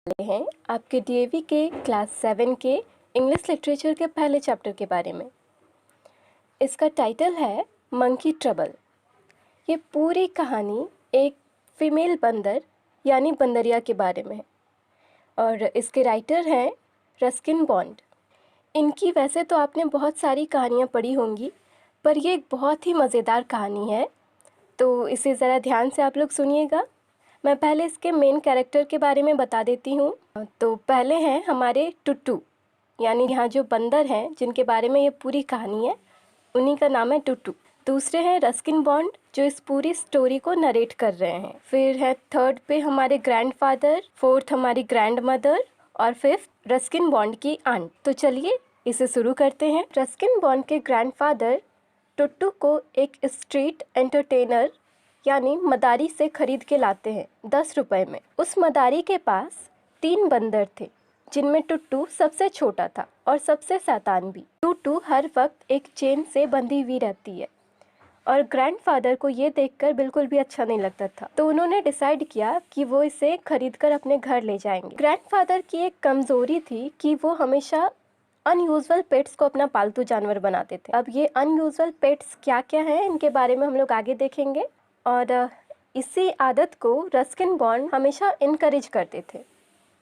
वाले हैं आपके डीएवी के क्लास 7 के इंग्लिश लिटरेचर के पहले चैप्टर के बारे में। इसका टाइटल है मंकी ट्रबल। ये पूरी कहानी एक फीमेल बंदर यानी बंदरिया के बारे में है और इसके राइटर हैं रस्किन बॉन्ड। इनकी वैसे तो आपने बहुत सारी कहानियाँ पढ़ी होंगी, पर ये एक बहुत ही मज़ेदार कहानी है, तो इसे ज़रा ध्यान से आप लोग सुनिएगा। मैं पहले इसके मेन कैरेक्टर के बारे में बता देती हूँ। तो पहले हैं हमारे टुट्टू, यानी यहाँ जो बंदर हैं जिनके बारे में ये पूरी कहानी है, उन्हीं का नाम है टुट्टू। दूसरे हैं रस्किन बॉन्ड जो इस पूरी स्टोरी को नरेट कर रहे हैं। फिर है थर्ड पे हमारे ग्रैंडफादर, फोर्थ हमारी ग्रैंड मदर और फिफ्थ रस्किन बॉन्ड की आंट। तो चलिए इसे शुरू करते हैं। रस्किन बॉन्ड के ग्रैंडफादर टुट्टू को एक स्ट्रीट एंटरटेनर यानी मदारी से खरीद के लाते हैं 10 रुपए में। उस मदारी के पास 3 बंदर थे, जिनमें टुट्टू सबसे छोटा था और सबसे शैतान भी। टुट्टू हर वक्त एक चेन से बंधी हुई रहती है और ग्रैंडफादर को ये देखकर बिल्कुल भी अच्छा नहीं लगता था, तो उन्होंने डिसाइड किया कि वो इसे खरीदकर अपने घर ले जाएंगे। ग्रैंडफादर की एक कमजोरी थी कि वो हमेशा अनयूजुअल पेट्स को अपना पालतू जानवर बनाते थे। अब ये अनयूजुअल पेट्स क्या क्या हैं, इनके बारे में हम लोग आगे देखेंगे। और इसी आदत को रस्किन बॉन्ड हमेशा इनकरेज करते थे।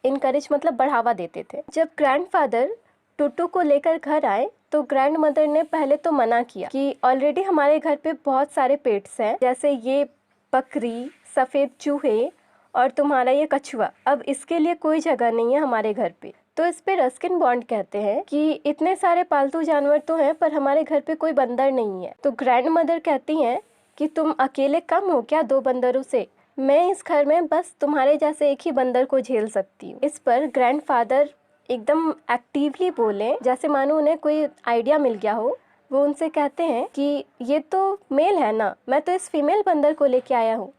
इनकरेज मतलब बढ़ावा देते थे। जब ग्रैंडफादर टुट्टू को लेकर घर आए तो ग्रैंड मदर ने पहले तो मना किया कि ऑलरेडी हमारे घर पे बहुत सारे पेट्स हैं, जैसे ये बकरी, सफ़ेद चूहे और तुम्हारा ये कछुआ। अब इसके लिए कोई जगह नहीं है हमारे घर पे। तो इस पे रस्किन बॉन्ड कहते हैं कि इतने सारे पालतू जानवर तो हैं, पर हमारे घर पे कोई बंदर नहीं है। तो ग्रैंड मदर कहती हैं कि तुम अकेले कम हो क्या 2 बंदरों से? मैं इस घर में बस तुम्हारे जैसे एक ही बंदर को झेल सकती हूँ। इस पर ग्रैंडफादर एकदम एक्टिवली बोले, जैसे मानो उन्हें कोई आइडिया मिल गया हो। वो उनसे कहते हैं कि ये तो मेल है ना, मैं तो इस फीमेल बंदर को लेके आया हूँ,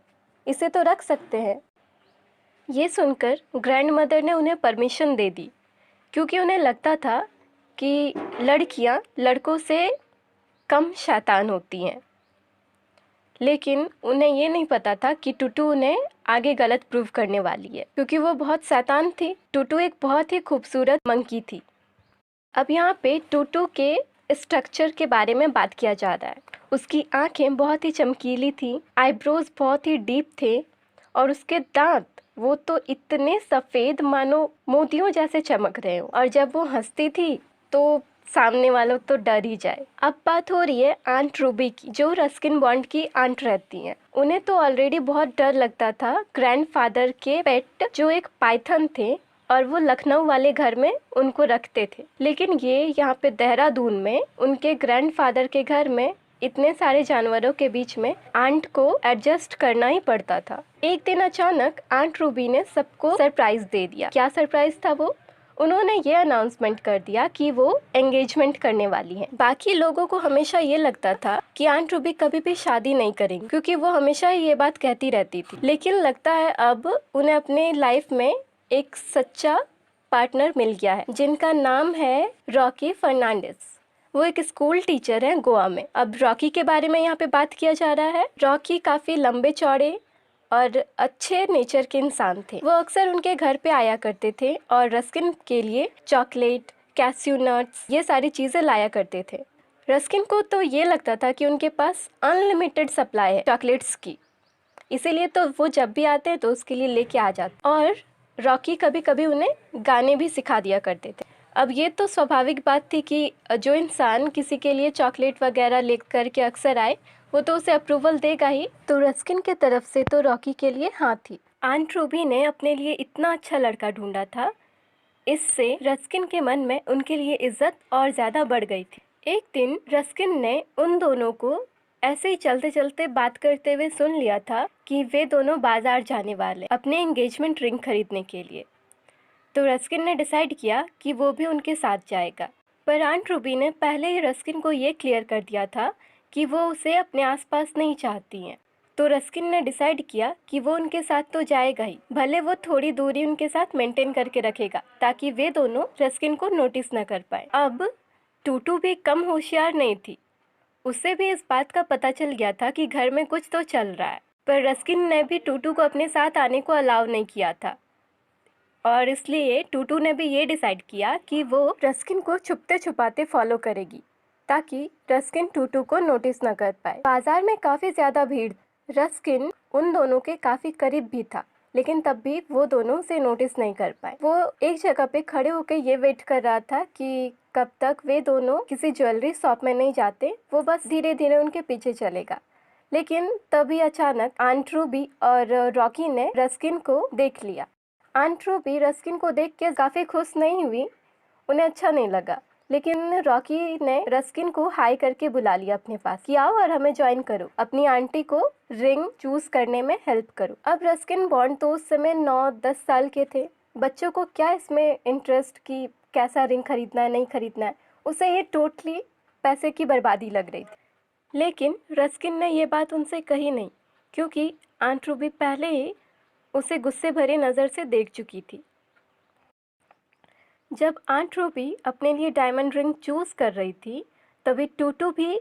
इसे तो रख सकते हैं। ये सुनकर ग्रैंड मदर ने उन्हें परमिशन दे दी, क्योंकि उन्हें लगता था कि लड़कियाँ लड़कों से कम शैतान होती हैं। लेकिन उन्हें ये नहीं पता था कि टुटू उन्हें आगे गलत प्रूव करने वाली है, क्योंकि वो बहुत शैतान थी। टुटू एक बहुत ही खूबसूरत मंकी थी। अब यहाँ पे टुटू के स्ट्रक्चर के बारे में बात किया जा रहा है। उसकी आंखें बहुत ही चमकीली थी, आईब्रोज बहुत ही डीप थे और उसके दांत वो तो इतने सफ़ेद मानो मोतियों जैसे चमक रहे हो, और जब वो हंसती थी तो सामने वालों तो डर ही जाए। अब बात हो रही है आंट रूबी की, जो रस्किन बॉन्ड की आंट रहती हैं। उन्हें तो ऑलरेडी बहुत डर लगता था ग्रैंडफादर के पेट जो एक पाइथन थे, और वो लखनऊ वाले घर में उनको रखते थे। लेकिन ये यहाँ पे देहरादून में उनके ग्रैंडफादर के घर में इतने सारे जानवरों के बीच में आंट को एडजस्ट करना ही पड़ता था। एक दिन अचानक आंट रूबी ने सबको सरप्राइज दे दिया। क्या सरप्राइज था वो? उन्होंने ये अनाउंसमेंट कर दिया कि वो एंगेजमेंट करने वाली हैं। बाकी लोगों को हमेशा ये लगता था कि आंट रूबी कभी भी शादी नहीं करेंगी, क्योंकि वो हमेशा ये बात कहती रहती थी। लेकिन लगता है अब उन्हें अपने लाइफ में एक सच्चा पार्टनर मिल गया है, जिनका नाम है रॉकी फर्नांडिस। वो एक स्कूल टीचर हैं गोवा में। अब रॉकी के बारे में यहाँ पे बात किया जा रहा है। रॉकी काफ़ी लंबे चौड़े और अच्छे नेचर के इंसान थे। वो अक्सर उनके घर पे आया करते थे और रस्किन के लिए चॉकलेट, कैस्यू नट्स, ये सारी चीज़ें लाया करते थे। रस्किन को तो ये लगता था कि उनके पास अनलिमिटेड सप्लाई है चॉकलेट्स की, इसीलिए तो वो जब भी आते हैं तो उसके लिए लेके आ जाते। और रॉकी कभी कभी उन्हें गाने भी सिखा दिया करते थे। अब ये तो स्वाभाविक बात थी कि जो इंसान किसी के लिए चॉकलेट वगैरह लेकर के अक्सर आए, वो तो उसे अप्रूवल देगा ही। तो रस्किन के तरफ से तो रॉकी के लिए हाँ थी। आंट रूबी ने अपने लिए इतना अच्छा लड़का ढूंढा था, इससे रस्किन के मन में उनके लिए इज्जत और ज़्यादा बढ़ गई थी। एक दिन रस्किन ने उन दोनों को ऐसे ही चलते चलते बात करते हुए सुन लिया था कि वे दोनों बाजार जाने वाले अपने एंगेजमेंट रिंग खरीदने के लिए। तो रस्किन ने डिसाइड किया कि वो भी उनके साथ जाएगा। पर आंट रूबी ने पहले ही रस्किन को ये क्लियर कर दिया था कि वो उसे अपने आसपास नहीं चाहती हैं। तो रस्किन ने डिसाइड किया कि वो उनके साथ तो जाएगा ही, भले वो थोड़ी दूरी उनके साथ मेंटेन करके रखेगा, ताकि वे दोनों रस्किन को नोटिस न कर पाए। अब टूटू भी कम होशियार नहीं थी, उसे भी इस बात का पता चल गया था कि घर में कुछ तो चल रहा है। पर रस्किन ने भी टूटू को अपने साथ आने को अलाउ नहीं किया था। और इसलिए टूटू ने भी ये डिसाइड किया कि वो रस्किन को छुपते छुपाते फॉलो करेगी ताकि रस्किन टूटू को नोटिस न कर पाए। बाजार में काफ़ी ज़्यादा भीड़। रस्किन उन दोनों के काफ़ी करीब भी था, लेकिन तब भी वो दोनों उसे नोटिस नहीं कर पाए। वो एक जगह पे खड़े होकर ये वेट कर रहा था कि कब तक वे दोनों किसी ज्वेलरी शॉप में नहीं जाते, वो बस धीरे धीरे उनके पीछे चलेगा। लेकिन तभी अचानक आंट रूबी और रॉकी ने रस्किन को देख लिया। आंट रूबी रस्किन को देख के काफ़ी खुश नहीं हुई, उन्हें अच्छा नहीं लगा, लेकिन रॉकी ने रस्किन को हाई करके बुला लिया अपने पास कि आओ और हमें ज्वाइन करो, अपनी आंटी को रिंग चूज करने में हेल्प करो। अब रस्किन बॉन्ड तो उस समय 9-10 साल के थे। बच्चों को क्या इसमें इंटरेस्ट कि कैसा रिंग खरीदना है नहीं खरीदना है, उसे ये टोटली पैसे की बर्बादी लग रही थी। लेकिन रस्किन ने ये बात उनसे कही नहीं, क्योंकि आंट रूबी पहले ही उसे गुस्से भरे नज़र से देख चुकी थी। जब आंट रूबी अपने लिए डायमंड रिंग चूज कर रही थी, तभी टूटू भी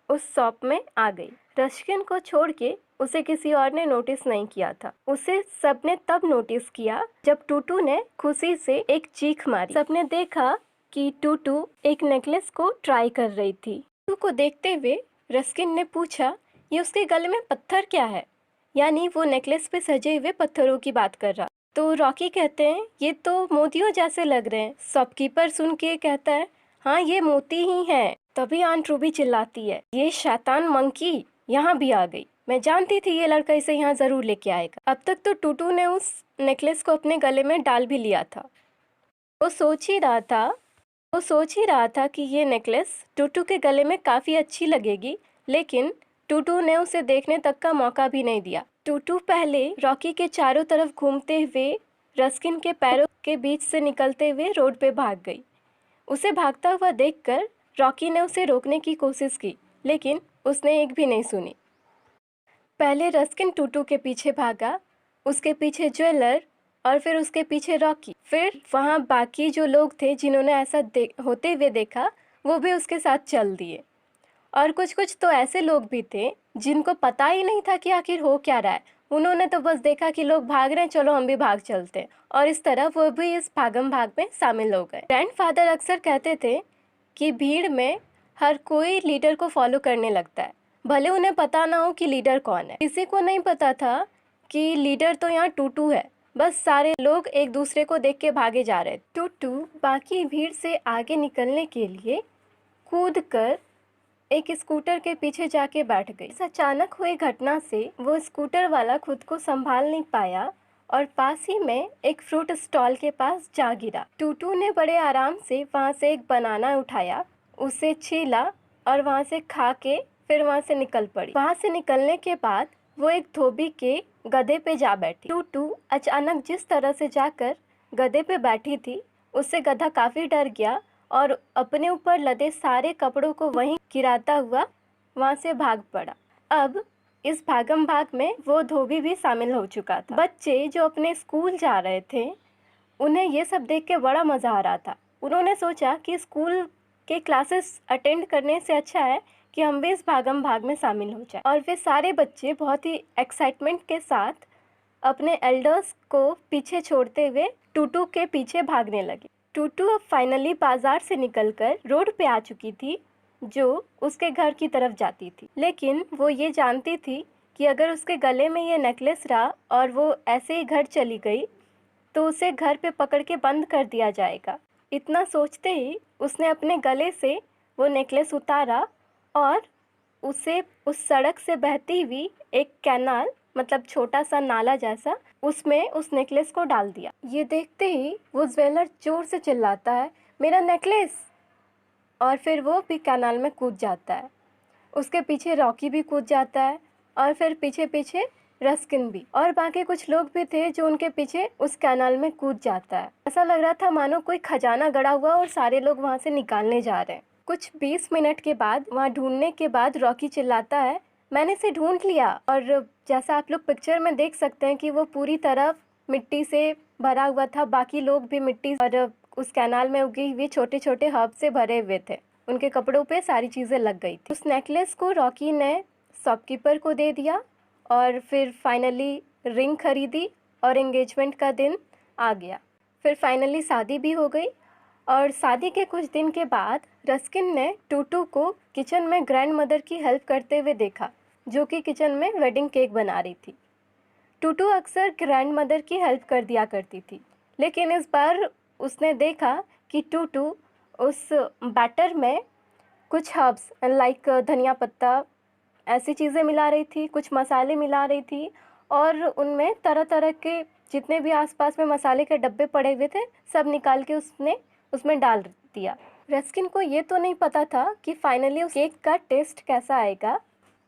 उस शॉप में आ गई। रस्किन को छोड़ के उसे किसी और ने नोटिस नहीं किया था। उसे सबने तब नोटिस किया जब टूटू ने खुशी से एक चीख मारी। सबने देखा कि टूटू एक नेकलेस को ट्राई कर रही थी। टूटू को देखते हुए रस्किन ने पूछा, ये उसके गले में पत्थर क्या है? यानी वो नेकलेस पे सजे हुए पत्थरों की बात कर रहा। तो रॉकी कहते हैं, ये तो मोतियों जैसे लग रहे हैं। शॉपकीपर सुन के कहता है, हाँ ये मोती ही हैं। तभी आंट रूबी चिल्लाती है, ये शैतान मंकी यहाँ भी आ गई। मैं जानती थी ये लड़का इसे यहाँ जरूर लेके आएगा। अब तक तो टूटू ने उस नेकलेस को अपने गले में डाल भी लिया था। वो सोच ही रहा था कि ये नेकलेस टूटू के गले में काफ़ी अच्छी लगेगी, लेकिन टूटू ने उसे देखने तक का मौका भी नहीं दिया। टूटू पहले रॉकी के चारों तरफ घूमते हुए रस्किन के पैरों के बीच से निकलते हुए रोड पे भाग गई। उसे भागता हुआ देखकर रॉकी ने उसे रोकने की कोशिश की, लेकिन उसने एक भी नहीं सुनी। पहले रस्किन टूटू के पीछे भागा, उसके पीछे ज्वेलर और फिर उसके पीछे रॉकी। फिर वहाँ बाकी जो लोग थे जिन्होंने ऐसा होते हुए देखा, वो भी उसके साथ चल दिए। और कुछ कुछ तो ऐसे लोग भी थे जिनको पता ही नहीं था कि आखिर हो क्या रहा है। उन्होंने तो बस देखा कि लोग भाग रहे हैं, चलो हम भी भाग चलते हैं, और इस तरह वो भी इस भागम भाग में शामिल हो गए। ग्रैंडफादर अक्सर कहते थे कि भीड़ में हर कोई लीडर को फॉलो करने लगता है, भले उन्हें पता ना हो कि लीडर कौन है। किसी को नहीं पता था कि लीडर तो यहाँ टूटू है। बस सारे लोग एक दूसरे को देख के भागे जा रहे। टूटू बाकी भीड़ से आगे निकलने के लिए कूद कर एक स्कूटर के पीछे जाके बैठ गई। इस अचानक हुई घटना से वो स्कूटर वाला खुद को संभाल नहीं पाया और पास ही में एक फ्रूट स्टॉल के पास जा गिरा। टूटू ने बड़े आराम से वहाँ से एक बनाना उठाया, उसे छीला और वहाँ से खा के फिर वहाँ से निकल पड़ी। वहाँ से निकलने के बाद वो एक धोबी के गधे पे जा बैठी। टूटू अचानक जिस तरह से जाकर गधे पे बैठी थी, उससे गधा काफ़ी डर गया और अपने ऊपर लदे सारे कपड़ों को वहीं गिराता हुआ वहाँ से भाग पड़ा। अब इस भागम भाग में वो धोबी भी शामिल हो चुका था। बच्चे जो अपने स्कूल जा रहे थे, उन्हें ये सब देख के बड़ा मज़ा आ रहा था। उन्होंने सोचा कि स्कूल के क्लासेस अटेंड करने से अच्छा है कि हम भी इस भागम भाग में शामिल हो जाए। और वे सारे बच्चे बहुत ही एक्साइटमेंट के साथ अपने एल्डर्स को पीछे छोड़ते हुए टूटू के पीछे भागने लगे। टूटू अब फाइनली बाजार से निकलकर रोड पे आ चुकी थी जो उसके घर की तरफ जाती थी, लेकिन वो ये जानती थी कि अगर उसके गले में ये नेकलेस रहा और वो ऐसे ही घर चली गई तो उसे घर पे पकड़ के बंद कर दिया जाएगा। इतना सोचते ही उसने अपने गले से वो नेकलेस उतारा और उसे उस सड़क से बहती हुई एक कैनाल, मतलब छोटा सा नाला जैसा, उसमें उस नेकलेस को डाल दिया। ये देखते ही वो ज्वेलर जोर से चिल्लाता है, मेरा नेकलेस! और फिर वो भी कैनाल में कूद जाता है। उसके पीछे रॉकी भी कूद जाता है और फिर पीछे पीछे रस्किन भी, और बाकी कुछ लोग भी थे जो उनके पीछे उस कैनाल में कूद जाता है। ऐसा लग रहा था मानो कोई खजाना गड़ा हुआ और सारे लोग वहाँ से निकालने जा रहे हैं। कुछ 20 मिनट के बाद वहाँ ढूंढने के बाद रॉकी चिल्लाता है, मैंने इसे ढूंढ लिया। और जैसा आप लोग पिक्चर में देख सकते हैं कि वो पूरी तरह मिट्टी से भरा हुआ था। बाकी लोग भी मिट्टी और उस कैनाल में उगी हुई छोटे छोटे हर्ब से भरे हुए थे। उनके कपड़ों पे सारी चीज़ें लग गई थी। उस नेकलेस को रॉकी ने शॉपकीपर को दे दिया और फिर फाइनली रिंग खरीदी और एंगेजमेंट का दिन आ गया। फिर फाइनली शादी भी हो गई और शादी के कुछ दिन के बाद रस्किन ने टूटू को किचन में ग्रैंड मदर की हेल्प करते हुए देखा, जो कि किचन में वेडिंग केक बना रही थी। टूटू अक्सर ग्रैंड मदर की हेल्प कर दिया करती थी, लेकिन इस बार उसने देखा कि टूटू उस बैटर में कुछ हर्ब्स लाइक धनिया पत्ता ऐसी चीज़ें मिला रही थी, कुछ मसाले मिला रही थी और उनमें तरह तरह के जितने भी आसपास में मसाले के डब्बे पड़े हुए थे सब निकाल के उसने उसमें डाल दिया। रस्किन को ये तो नहीं पता था कि फाइनली उस केक का टेस्ट कैसा आएगा।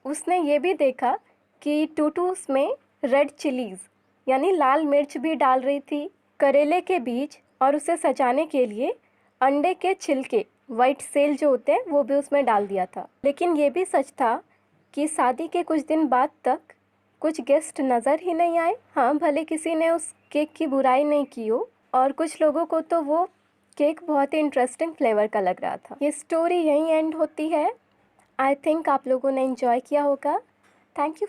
उसने ये भी देखा कि टूटू उसमें रेड चिलीज़ यानी लाल मिर्च भी डाल रही थी, करेले के बीज और उसे सजाने के लिए अंडे के छिलके वाइट सेल जो होते हैं वो भी उसमें डाल दिया था। लेकिन ये भी सच था कि शादी के कुछ दिन बाद तक कुछ गेस्ट नज़र ही नहीं आए। हाँ, भले किसी ने उस केक की बुराई नहीं की हो और कुछ लोगों को तो वो केक बहुत ही इंटरेस्टिंग फ्लेवर का लग रहा था। ये स्टोरी यहीं एंड होती है। आई थिंक आप लोगों ने एंजॉय किया होगा। Thank you.